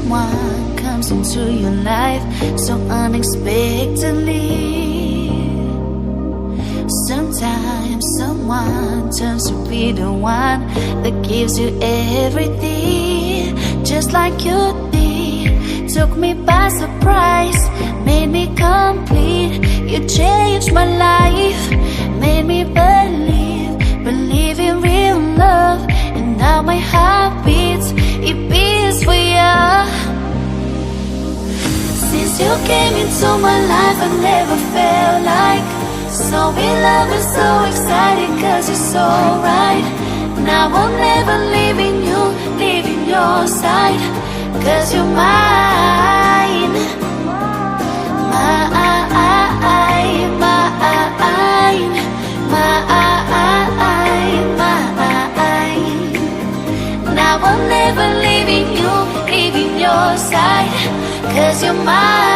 someone comes into your life so unexpectedly. Sometimes someone turns to be the one that gives you everything, just like you did. Took me by surprise, made me complete. You changed my life, made me believe in real love. And now my heart beats, it beats for you. Since you came into my life, I never felt like so in love and so excited, cause you're so right. Now I'll never leaving you, leaving your side, cause you're mine. Mine, mine, mine. Now I'll never leaving you, leaving your side, cause you're mine.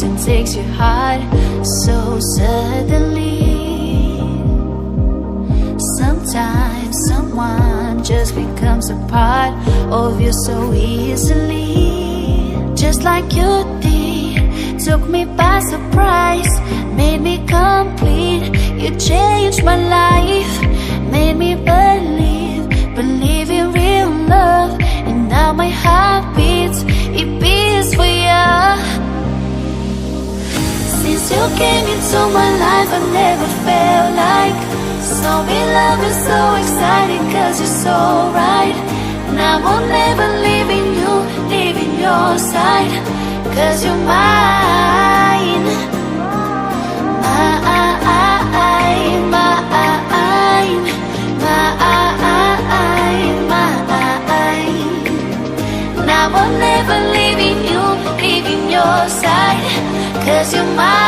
And takes your heart so suddenly. Sometimes someone just becomes a part of you so easily, just like you did. Took me by surprise, made me complete. You changed my life, made me believe in real love. And now my heart beats, it beats for you. Since you came into my life, I never felt like so in love and so excited, cause you're so right. Now I'll never leaving you, leaving your side, cause you're mine. Mine, mine, mine. Now I'll never leaving you, leaving your side, cause you're mine.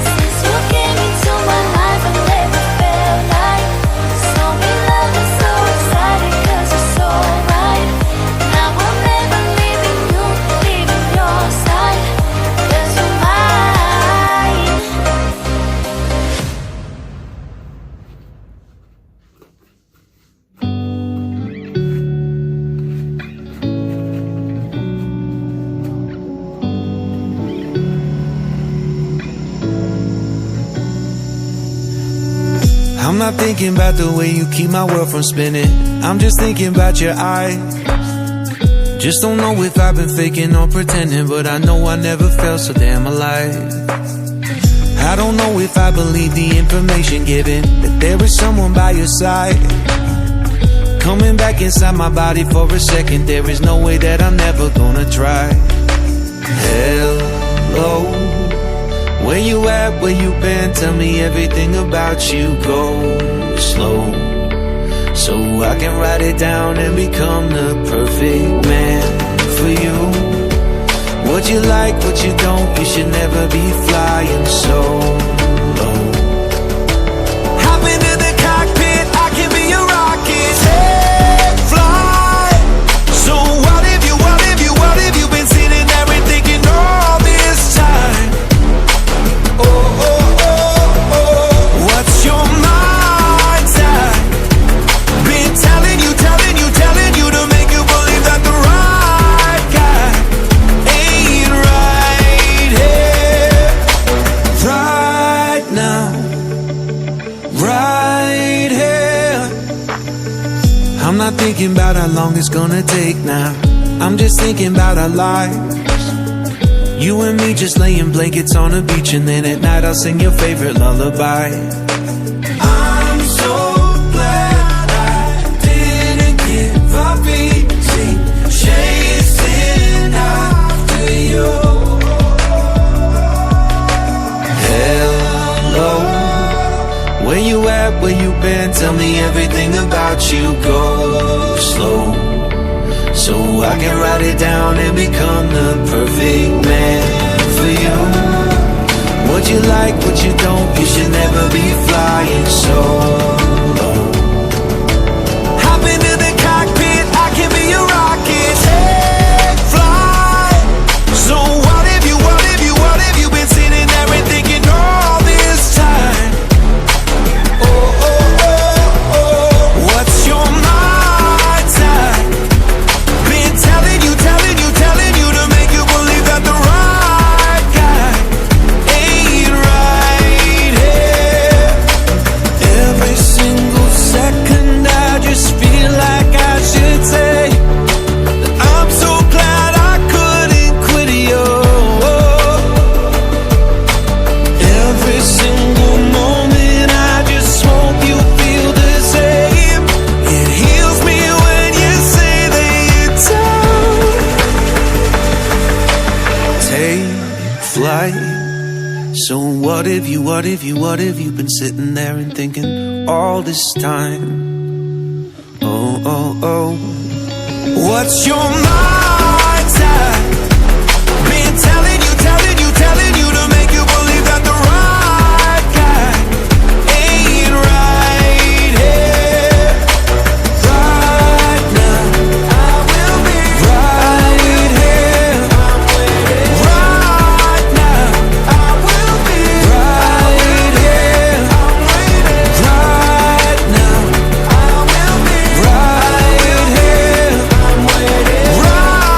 Since you came into my life, I never felt like so in love and so excited, cause you're so right. Now I'll never leaving you, leaving your side, cause you're mine. I'm not thinking about the way you keep my world from spinning. I'm just thinking about your eyes. Just don't know if I've been faking or pretending, but I know I never felt so damn alive. I don't know if I believe the information given, that there is someone by your side, coming back inside my body for a second. There is no way that I'm never gonna try. Hello, where you at, where you been? Tell me everything about you. Go slow, so I can write it down and become the perfect man for you. What you like, what you don't, you should never be flying solo. Hop into the cockpit, I can be a rocket. Take flight. So what if you been sitting there and thinking all this time? Oh, oh, oh, oh. What's your mind's at? Been telling you to make you believe that the right guy ain't right here, right now, right here. I'm not thinking about how long it's gonna take now. I'm just thinking about our lives. You and me just laying blankets on a beach, and then at night I'll sing your favorite lullaby. I'm so glad I didn't give up easy, chasing after you. Hello, where you at, where you been? Tell me everything about you. Go slow, so I can write it down and become the perfect man for you. What you like, what you don't, you should never be flying solo. Hop into the cockpit, I can be your rocket. Take flight. So what if you been sitting there and thinking all this time? Oh, oh, oh, oh, what's your mind type? Been telling you to make you believe that the right guy ain't right here. Every single second I just feel like I should say that I'm so glad I couldn't quit you. Every single moment I just hope you feel the same. It heals me when you say that you're done. Take flight. So what if you've been sitting there and thinking all this time? Oh, oh, oh, what's your mind type? Been telling you to make you believe that the right guy ain't right here. Right now, I will be right here. Right now, I will be right here. Right now, I will be right here. Right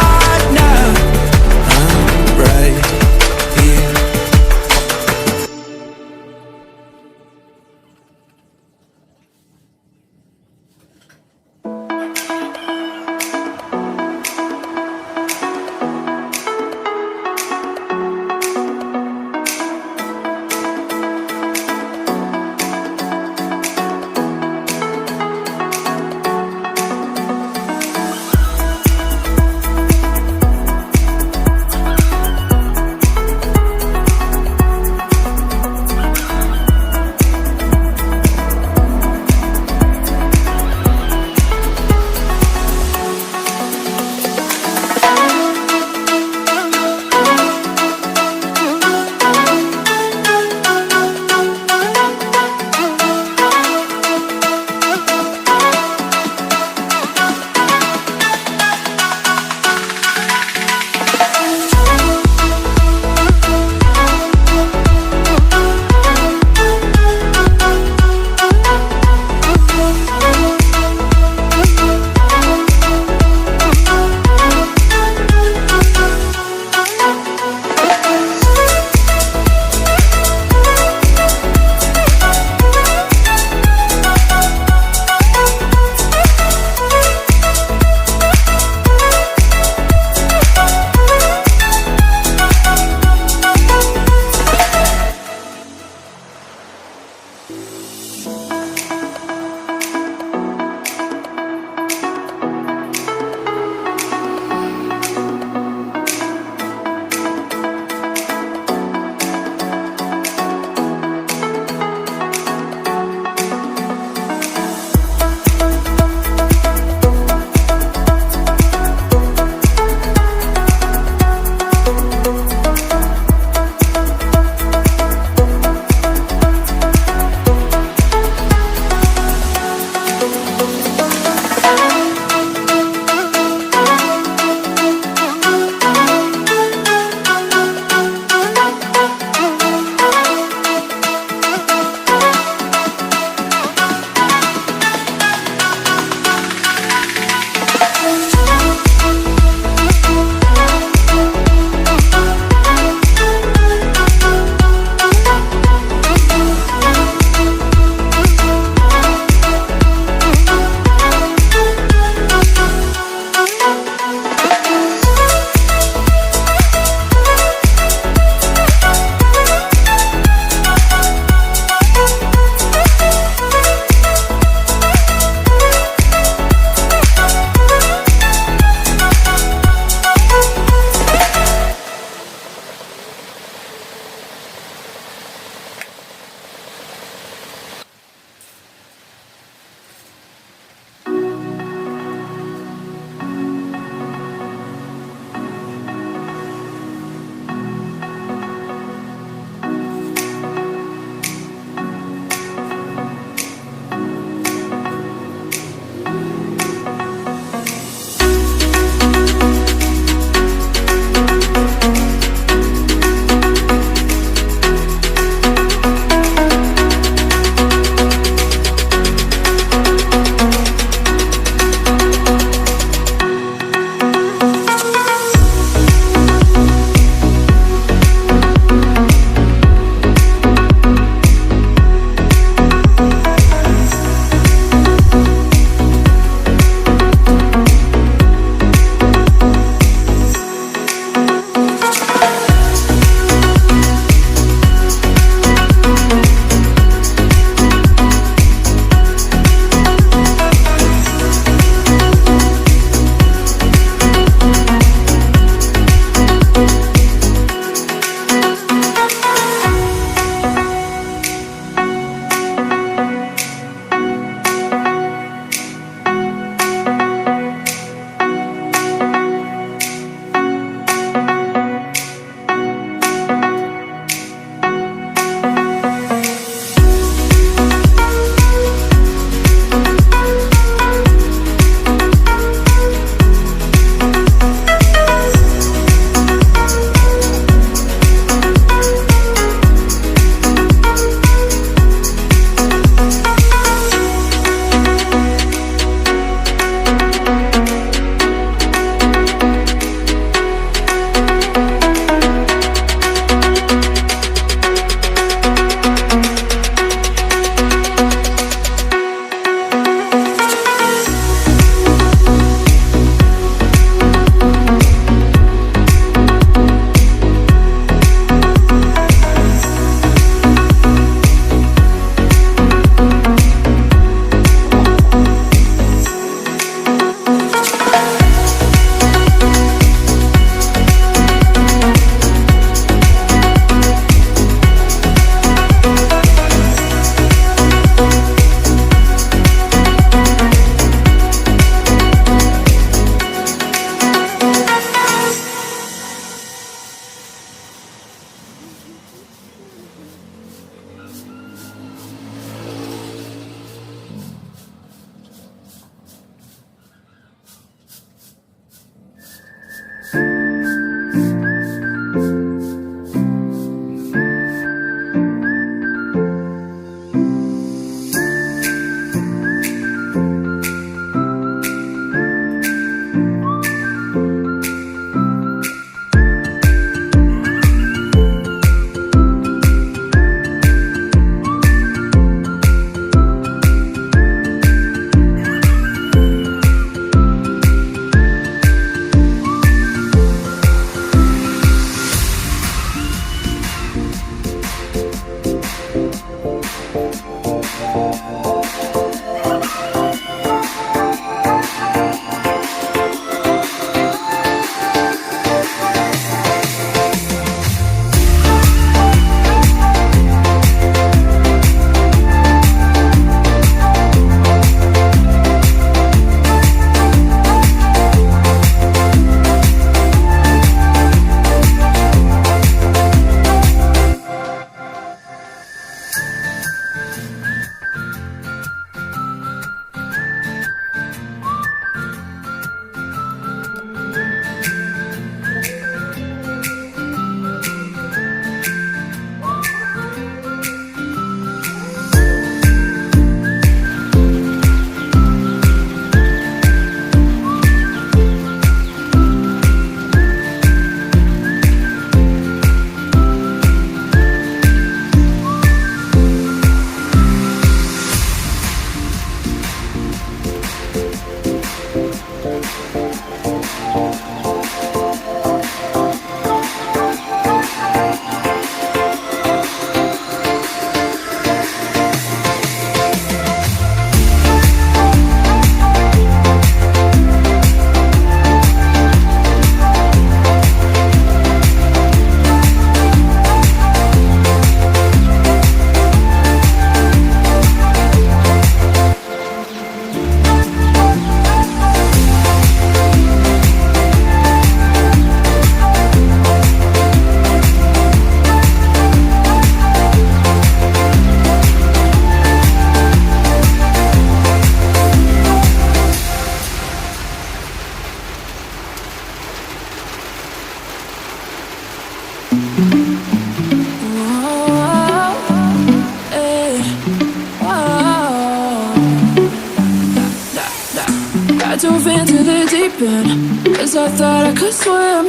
dove into the deep end, 'cause I thought I could swim.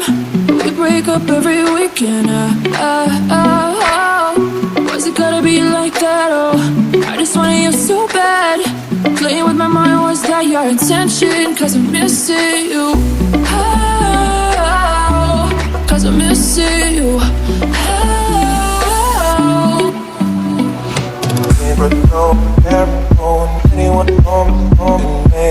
We break up every weekend. Was it gotta be like that? Oh, I just wanted you so bad. Playing with my mind, was that your intention? 'Cause I'm missing you. Oh, 'cause I'm missing you. But no, never known anyone on me.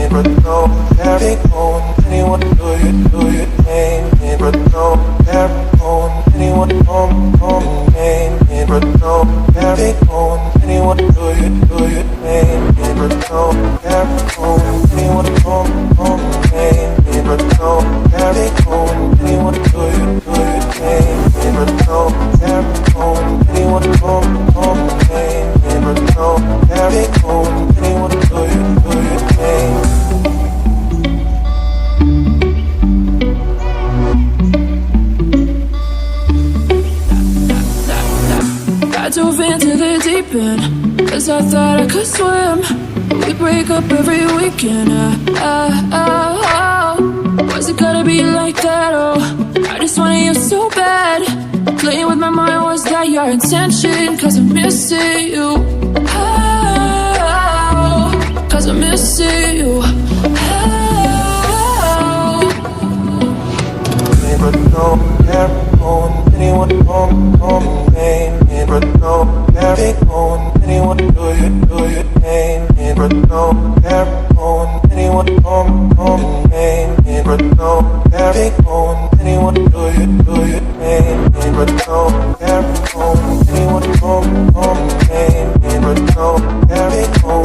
But no, never known anyone do you name. But no, never known anyone on me. But no, never known anyone do you name. But no, never known anyone on me. But no, never known anyone do you name. But no, never known anyone on me. But no, never known anyone do you name. I dove into the deep end, 'cause I thought I could swim. We break up every weekend. Was it gotta be like that? Oh, I just wanted you so bad. Playing with my mind, was that your intention? 'Cause I'm missing you. Oh, 'cause I'm missing you. But no, never known anyone on me. But no, never known anyone do you name. But no, never known anyone on me. But no, never known anyone do you name. But no, never known anyone on me. But no, never known